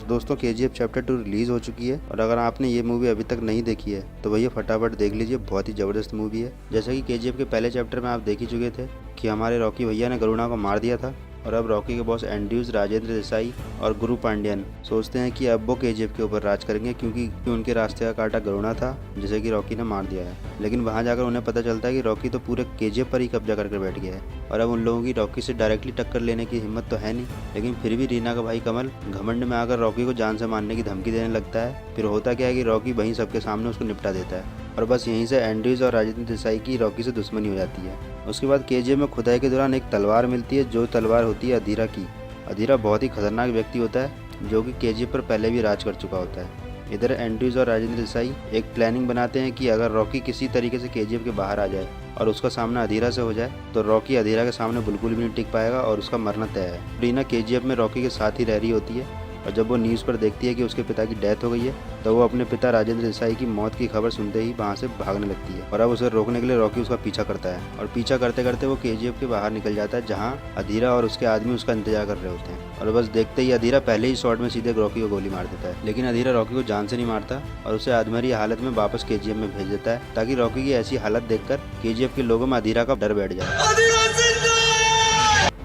तो दोस्तों KGF chapter 2 release हो चुकी है और अगर आपने ये मूवी अभी तक नहीं देखी है तो भैया फटाफट देख लीजिए, बहुत ही जबरदस्त मूवी है। जैसा कि KGF के पहले चैप्टर में आप देख ही चुके थे कि हमारे रॉकी भैया ने गरुणा को मार दिया था और अब रॉकी के बॉस एंड्रयूज, राजेंद्र देसाई और गुरु पांड्यन सोचते हैं कि अब वो KGF के ऊपर राज करेंगे क्योंकि उनके रास्ते का कांटा गरुणा था जिसे कि रॉकी ने मार दिया है। लेकिन वहां जाकर उन्हें पता चलता है कि रॉकी तो पूरे KGF पर ही कब्जा करके बैठ गया है और अब उन लोगों की रॉकी से डायरेक्टली टक्कर लेने की हिम्मत तो है नहीं। लेकिन फिर भी रीना का भाई कमल घमंड में आकर रॉकी को जान से मारने की धमकी देने लगता है। फिर होता क्या है कि रॉकी वहीं सबके सामने उसको निपटा देता है और बस यहीं से एंड्रयूज और राजेंद्र देसाई की रॉकी से दुश्मनी हो जाती है। उसके बाद KGF में खुदाई के दौरान एक तलवार मिलती है, जो तलवार होती है अधीरा की। अधीरा बहुत ही खतरनाक व्यक्ति होता है जो कि KGF पर पहले भी राज कर चुका होता है। इधर एंड्रयूज और राजेंद्र देसाई एक प्लानिंग बनाते हैं कि अगर रॉकी किसी तरीके से KGF के बाहर आ जाए और उसका सामना अधीरा से हो जाए तो रॉकी अधीरा के सामने बिल्कुल भी नहीं टिक पाएगा और उसका मरना तय है। रीना KGF में रॉकी के साथ ही रह रही होती है और जब वो न्यूज़ पर देखती है कि उसके पिता की डेथ हो गई है तो वो अपने पिता राजेंद्र देसाई की मौत की खबर सुनते ही वहाँ से भागने लगती है और अब उसे रोकने के लिए रॉकी उसका पीछा करता है और पीछा करते करते वो KGF के बाहर निकल जाता है जहाँ अधीरा और उसके आदमी उसका इंतजार कर रहे होते हैं और बस देखते ही अधीरा पहले ही शॉट में सीधे रॉकी को गोली मार देता है। लेकिन अधीरा रॉकी को जान से नहीं मारता और उसे अधमरी हालत में वापस KGF में भेज देता है ताकि रॉकी की ऐसी हालत देखकर KGF के लोगों में अधीरा का डर बैठ जाए।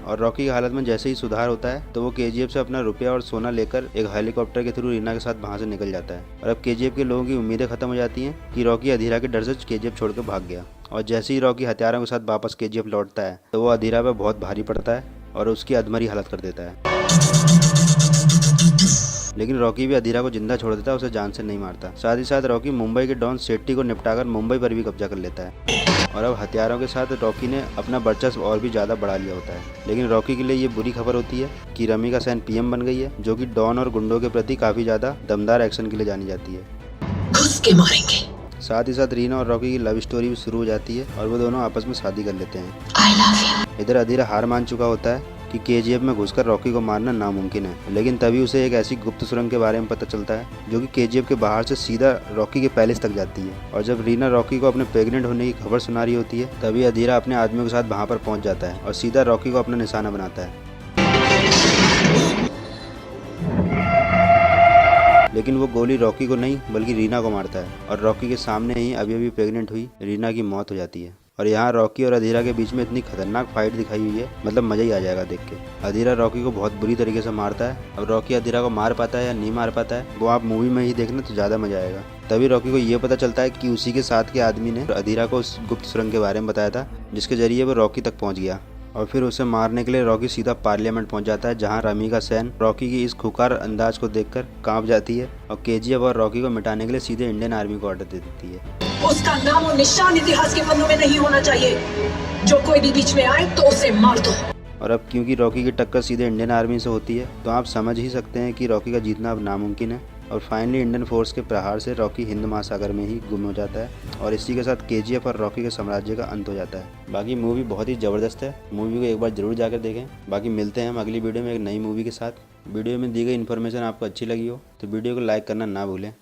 और रॉकी की हालत में जैसे ही सुधार होता है तो वो KGF से अपना रुपया और सोना लेकर एक हेलीकॉप्टर के थ्रू रीना के साथ वहां से निकल जाता है और अब KGF के लोगों की उम्मीदें खत्म हो जाती हैं कि रॉकी अधीरा के डर से KGF छोड़कर भाग गया। और जैसे ही रॉकी हथियारों के साथ वापस KGF लौटता है तो वो अधीरा पे बहुत भारी पड़ता है और उसकी अधमरी हालत कर देता है। लेकिन रॉकी भी अधीरा को जिंदा छोड़ देता है, उसे जान से नहीं मारता। साथ ही साथ रॉकी मुंबई के डॉन सेट्टी को निपटाकर मुंबई पर भी कब्जा कर लेता है और अब हथियारों के साथ रॉकी ने अपना वर्चस्व और भी ज़्यादा बढ़ा लिया होता है। लेकिन रॉकी के लिए ये बुरी खबर होती है कि रमिका सेन PM बन गई है, जो कि डॉन और गुंडों के प्रति काफ़ी ज़्यादा दमदार एक्शन के लिए जानी जाती है। घुस के मारेंगे। साथ ही साथ रीना और रॉकी की लव स्टोरी भी शुरू हो जाती है और वो दोनों आपस में शादी कर लेते हैं। I love you। इधर अधीरा हार मान चुका होता है कि KGF में घुसकर रॉकी को मारना नामुमकिन है, लेकिन तभी उसे एक ऐसी गुप्त सुरंग के बारे में पता चलता है जो कि KGF के बाहर से सीधा रॉकी के पैलेस तक जाती है। और जब रीना रॉकी को अपने प्रेग्नेंट होने की खबर सुना रही होती है तभी अधीरा अपने आदमियों के साथ वहां पर पहुंच जाता है और सीधा रॉकी को अपना निशाना बनाता है। लेकिन वो गोली रॉकी को नहीं बल्कि रीना को मारता है और रॉकी के सामने ही अभी अभी प्रेग्नेंट हुई रीना की मौत हो जाती है। और यहाँ रॉकी और अधीरा के बीच में इतनी खतरनाक फाइट दिखाई हुई है, मतलब मजा ही आ जाएगा देख के। अधीरा रॉकी को बहुत बुरी तरीके से मारता है। अब रॉकी अधीरा को मार पाता है या नहीं मार पाता है वो आप मूवी में ही देखना तो ज़्यादा मजा आएगा। तभी रॉकी को ये पता चलता है कि उसी के साथ के आदमी ने अधीरा को उस गुप्त सुरंग के बारे में बताया था जिसके जरिए वो रॉकी तक पहुँच गया। और फिर उसे मारने के लिए रॉकी सीधा पार्लियामेंट पहुंच जाता है जहां रमिका सेन रॉकी की इस खुकार अंदाज को देखकर कांप जाती है और KGF और रॉकी को मिटाने के लिए सीधे इंडियन आर्मी को ऑर्डर दे देती है। उसका नाम और निशान इतिहास के पन्नों में नहीं होना चाहिए। जो कोई भी बीच में आए तो उसे मार दो। और अब क्योंकि रॉकी की टक्कर सीधे इंडियन आर्मी से होती है तो आप समझ ही सकते हैं कि रॉकी का जीतना अब नामुमकिन है। और फाइनली इंडियन फोर्स के प्रहार से रॉकी हिंद महासागर में ही गुम हो जाता है और इसी के साथ KGF और रॉकी के साम्राज्य का अंत हो जाता है। बाकी मूवी बहुत ही ज़बरदस्त है, मूवी को एक बार ज़रूर जाकर देखें। बाकी मिलते हैं हम अगली वीडियो में एक नई मूवी के साथ। वीडियो में दी गई इन्फॉर्मेशन आपको अच्छी लगी हो तो वीडियो को लाइक करना ना भूलें।